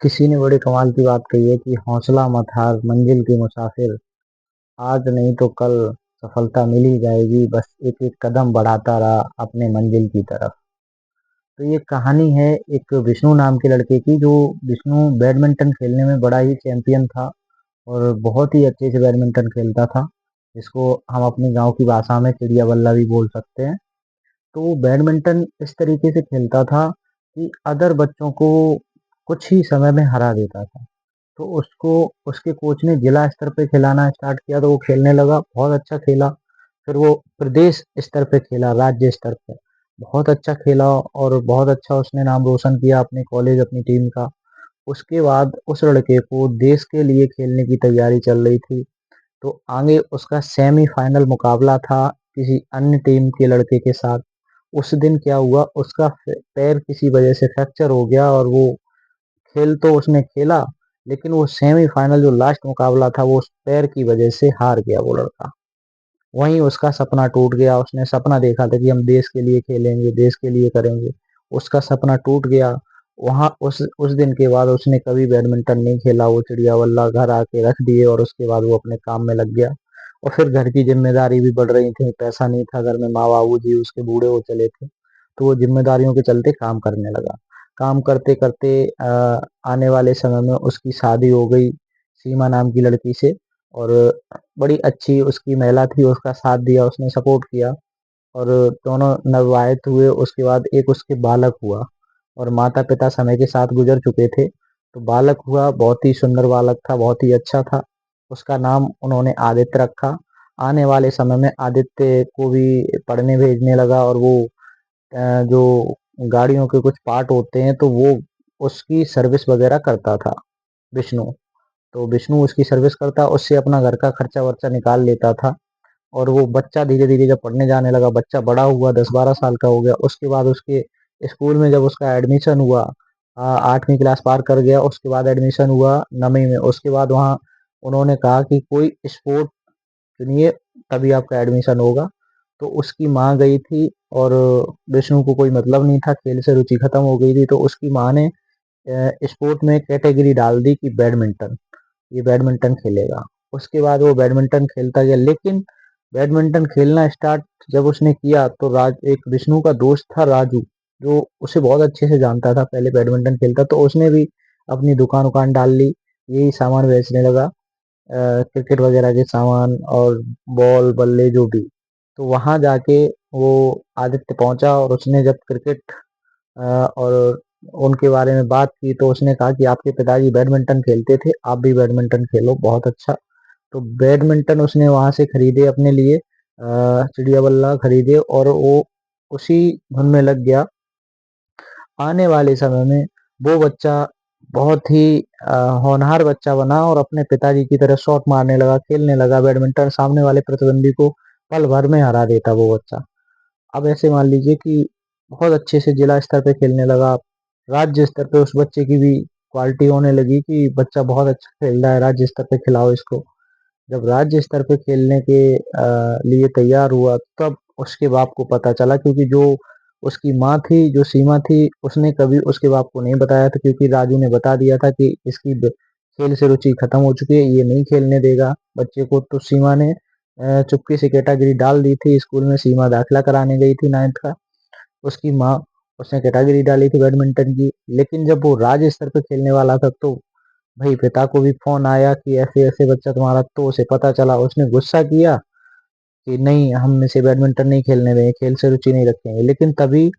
किसी ने बड़े कमाल की बात कही है कि हौसला मत हार मंजिल के मुसाफिर। आज नहीं तो कल सफलता मिल ही जाएगी, बस एक एक कदम बढ़ाता रहा अपने मंजिल की तरफ। तो ये कहानी है एक विष्णु नाम के लड़के की। जो विष्णु बैडमिंटन खेलने में बड़ा ही चैंपियन था और बहुत ही अच्छे से बैडमिंटन खेलता था, जिसको हम अपनी गांव की भाषा में चिड़िया बल्ला भी बोल सकते हैं। तो वो बैडमिंटन इस तरीके से खेलता था कि अदर बच्चों को कुछ ही समय में हरा देता था। तो उसको उसके कोच ने जिला स्तर पे खिलाना स्टार्ट किया, तो वो खेलने लगा, बहुत अच्छा खेला। फिर वो प्रदेश स्तर पे खेला, राज्य स्तर पे बहुत अच्छा खेला और बहुत अच्छा उसने नाम रोशन किया अपने कॉलेज, अपनी टीम का। उसके बाद उस लड़के को देश के लिए खेलने की तैयारी चल रही थी। तो आगे उसका सेमीफाइनल मुकाबला था किसी अन्य टीम के लड़के के साथ। उस दिन क्या हुआ, उसका पैर किसी वजह से फ्रैक्चर हो गया और वो खेल तो उसने खेला, लेकिन वो सेमीफाइनल जो लास्ट मुकाबला था वो उस पैर की वजह से हार गया वो लड़का। वहीं उसका सपना टूट गया। उसने सपना देखा था कि हम देश के लिए खेलेंगे, देश के लिए करेंगे। उसका सपना टूट गया। वहां उस दिन के बाद उसने कभी बैडमिंटन नहीं खेला। वो चिड़िया बल्ला घर आके रख दिए और उसके बाद वो अपने काम में लग गया। और फिर घर की जिम्मेदारी भी बढ़ रही थी, पैसा नहीं था घर में, माँ बाबू जी उसके बूढ़े हो चले थे। तो वो जिम्मेदारियों के चलते काम करने लगा। काम करते करते आने वाले समय में उसकी शादी हो गई सीमा नाम की लड़की से। और बड़ी अच्छी उसकी महिला थी, उसका साथ दिया, उसने सपोर्ट किया और दोनों नवविवाहित हुए। उसके बाद एक उसके बालक हुआ और माता पिता समय के साथ गुजर चुके थे। तो बालक हुआ, बहुत ही सुंदर बालक था, बहुत ही अच्छा था। उसका नाम उन्होंने आदित्य रखा। आने वाले समय में आदित्य को भी पढ़ने भेजने लगा और वो जो गाड़ियों के कुछ पार्ट होते हैं तो वो उसकी सर्विस वगैरह करता था विष्णु। तो विष्णु उसकी सर्विस करता, उससे अपना घर का खर्चा वर्चा निकाल लेता था। और वो बच्चा धीरे धीरे जब पढ़ने जाने लगा, बच्चा बड़ा हुआ, 10-12 साल का हो गया। उसके बाद उसके स्कूल में जब उसका एडमिशन हुआ, 8वीं क्लास पार कर गया, उसके बाद एडमिशन हुआ 9वीं में। उसके बाद वहाँ उन्होंने कहा कि कोई स्पोर्ट चुनिए, तभी आपका एडमिशन होगा। तो उसकी माँ गई थी और विष्णु को कोई मतलब नहीं था, खेल से रुचि खत्म हो गई थी। तो उसकी माँ ने स्पोर्ट में कैटेगरी डाल दी कि बैडमिंटन, ये बैडमिंटन खेलेगा। उसके बाद वो बैडमिंटन खेलता गया, लेकिन बैडमिंटन खेलना स्टार्ट जब उसने किया तो एक विष्णु का दोस्त था राजू, जो उसे बहुत अच्छे से जानता था, पहले बैडमिंटन खेलता। तो उसने भी अपनी दुकान उकान डाल ली, यही सामान बेचने लगा, क्रिकेट वगैरह के सामान और बॉल बल्ले जो भी। तो वहां जाके वो आदित्य पहुंचा और उसने जब क्रिकेट और उनके बारे में बात की तो उसने कहा कि आपके पिताजी बैडमिंटन खेलते थे, आप भी बैडमिंटन खेलो, बहुत अच्छा। तो बैडमिंटन उसने वहां से खरीदे अपने लिए, चिड़िया बल्ला खरीदे और वो उसी धुन में लग गया। आने वाले समय में वो बच्चा बहुत ही होनहार बच्चा बना और अपने पिताजी की तरह शॉट मारने लगा, खेलने लगा बैडमिंटन, सामने वाले प्रतिद्वंदी को पल भर में हरा देता वो बच्चा। अब ऐसे मान लीजिए कि बहुत अच्छे से जिला स्तर पे खेलने लगा। राज्य स्तर पे उस बच्चे की भी क्वालिटी होने लगी कि बच्चा बहुत अच्छा खेल रहा है, राज्य स्तर पे खिलाओ इसको। जब राज्य स्तर पे खेलने के लिए तैयार हुआ, तब उसके बाप को पता चला, क्योंकि जो उसकी माँ थी, जो सीमा थी, उसने कभी उसके बाप को नहीं बताया था, क्योंकि राजू ने बता दिया था कि इसकी खेल से रुचि खत्म हो चुकी है, ये नहीं खेलने देगा बच्चे को। तो सीमा ने चुपके से कैटेगरी डाल दी थी। स्कूल में सीमा दाखिला कराने गई थी 9th का, उसकी माँ, उसने कैटेगरी डाली थी बैडमिंटन की। लेकिन जब वो राज्य स्तर पे खेलने वाला था तो भाई पिता को भी फोन आया कि ऐसे ऐसे बच्चा तुम्हारा, तो उसे पता चला। उसने गुस्सा किया कि नहीं, हम इसे बैडमिंटन नहीं खेलने देंगे, खेल से रुचि नहीं रखेंगे। लेकिन तभी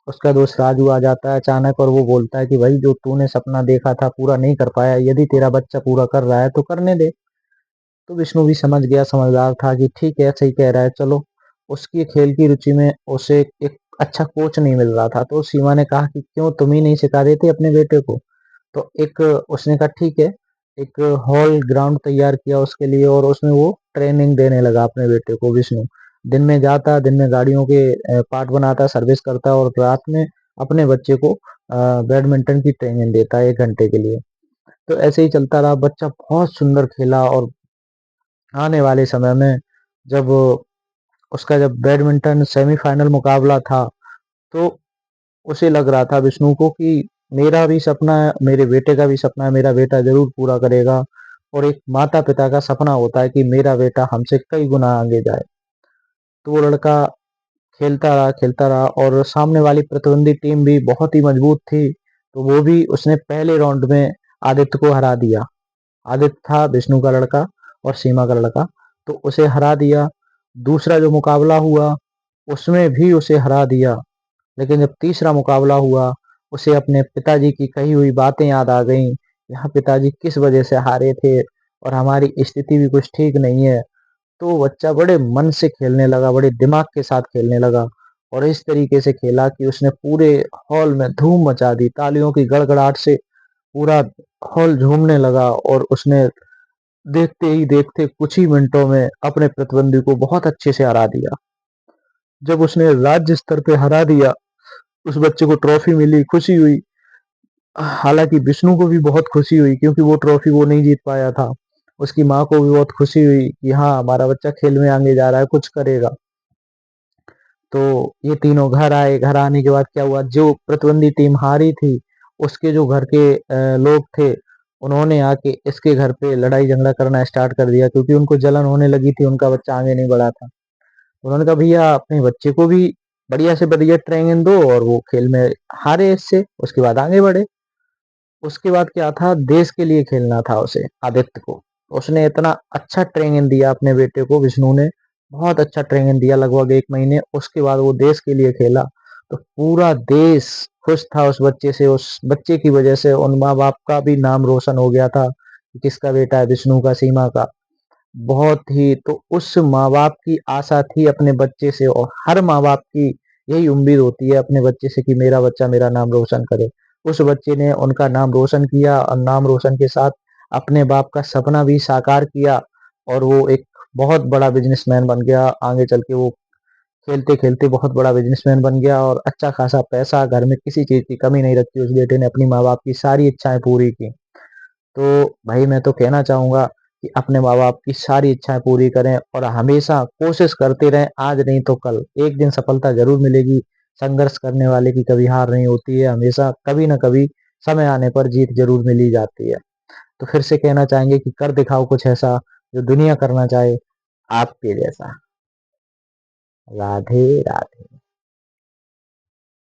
उसका दोस्त राजू आ जाता है अचानक और वो बोलता है कि भाई जो तूने सपना देखा था पूरा नहीं कर पाया, यदि तेरा बच्चा पूरा कर रहा है तो करने दे। तो विष्णु भी समझ गया, समझदार था कि ठीक है, सही कह रहा है, चलो। उसकी खेल की रुचि में उसे एक अच्छा कोच नहीं मिल रहा था, तो सीमा ने कहा कि क्यों तुम ही नहीं सिखा देते अपने बेटे को। तो एक उसने कहा ठीक है, एक हॉल ग्राउंड तैयार किया उसके लिए और उसमें वो ट्रेनिंग देने लगा अपने बेटे को विष्णु। दिन में जाता, दिन में गाड़ियों के पार्ट बनाता, सर्विस करता और रात में अपने बच्चे को बैडमिंटन की ट्रेनिंग देता 1 घंटे के लिए। तो ऐसे ही चलता रहा, बच्चा बहुत सुंदर खेला। और आने वाले समय में जब उसका जब बैडमिंटन सेमीफाइनल मुकाबला था, तो उसे लग रहा था विष्णु को कि मेरा भी सपना है, मेरे बेटे का भी सपना है, मेरा बेटा ज़रूर पूरा करेगा। और एक माता-पिता का सपना होता है कि मेरा बेटा हमसे कई गुना आगे जाए। तो वो लड़का खेलता रहा और सामने वाली प्रतिद्वंदी टीम भी बहुत ही मजबूत थी, तो वो भी उसने पहले राउंड में आदित्य को हरा दिया। आदित्य था विष्णु का लड़का और सीमा का लड़का, तो उसे हरा दिया। दूसरा जो मुकाबला हुआ, उसमें भी उसे हरा दिया। लेकिन जब तीसरा मुकाबला हुआ, उसे अपने पिताजी की कही हुई बातें याद आ गईं, यहाँ पिताजी किस वजह से हारे थे और हमारी स्थिति भी कुछ ठीक नहीं है। तो वो बच्चा बड़े मन से खेलने लगा, बड़े दिमाग के साथ खेलने लगा और इस तरीके से खेला कि उसने पूरे हॉल में धूम मचा दी। तालियों की गड़गड़ाहट से पूरा हॉल झूमने लगा और उसने देखते ही देखते कुछ ही मिनटों में अपने प्रतिद्वंदी को बहुत अच्छे से हरा दिया। जब उसने राज्य स्तर पे हरा दिया, उस बच्चे को ट्रॉफी मिली, खुशी हुई। हालाँकि विष्णु को भी बहुत खुशी हुई क्योंकि वो ट्रॉफी वो नहीं जीत पाया था। उसकी माँ को भी बहुत खुशी हुई कि हाँ, हमारा बच्चा खेल में आगे जा रहा है, कुछ करेगा। तो ये तीनों घर आए, घर आने के बाद क्या हुआ, जो प्रतिद्वंदी टीम हारी थी, उसके जो घर के लोग थे, उन्होंने आके इसके घर पे लड़ाई झगड़ा करना स्टार्ट कर दिया क्योंकि उनको जलन होने लगी थी, उनका बच्चा आगे नहीं बढ़ा था। उन्होंने कहा भैया अपने बच्चे को भी बढ़िया से बढ़िया ट्रेनिंग दो और वो खेल में हारे इससे, उसके बाद आगे बढ़े। उसके बाद क्या था, देश के लिए खेलना था उसे, आदित्य को। उसने इतना अच्छा ट्रेनिंग दिया अपने बेटे को, विष्णु ने बहुत अच्छा ट्रेनिंग दिया लगभग 1 महीने। उसके बाद वो देश के लिए खेला, तो पूरा देश खुश था उस बच्चे से। उस बच्चे की वजह से उन माँ-बाप का भी नाम रोशन हो गया था कि किसका बेटा है, विष्णु का, सीमा का। बहुत ही तो उस माँ-बाप की आशा थी अपने बच्चे से और हर माँ-बाप की यही उम्मीद होती है अपने बच्चे से कि मेरा बच्चा मेरा नाम रोशन करे। उस बच्चे ने उनका नाम रोशन किया और नाम रोशन के साथ अपने बाप का सपना भी साकार किया और वो एक बहुत बड़ा बिज़नेसमैन बन गया। आगे चल के वो खेलते-खेलते बहुत बड़ा बिज़नेसमैन बन गया और अच्छा खासा पैसा, घर में किसी चीज़ की कमी नहीं रखी उस बेटे ने, अपनी माँ-बाप की सारी इच्छाएँ पूरी की। तो भाई मैं तो कहना चाहूँगा कि अपने माँ-बाप की सारी इच्छाएँ पूरी करें और हमेशा कोशिश करते रहें, आज नहीं तो कल, एक दिन सफलता ज़रूर मिलेगी। संघर्ष करने वाले की कभी हार नहीं होती है, हमेशा कभी न कभी समय आने पर जीत ज़रूर मिल ही जाती है। तो फिर से कहना चाहेंगे कि कर दिखाओ कुछ ऐसा जो दुनिया करना चाहे आपके जैसा। राधे राधे।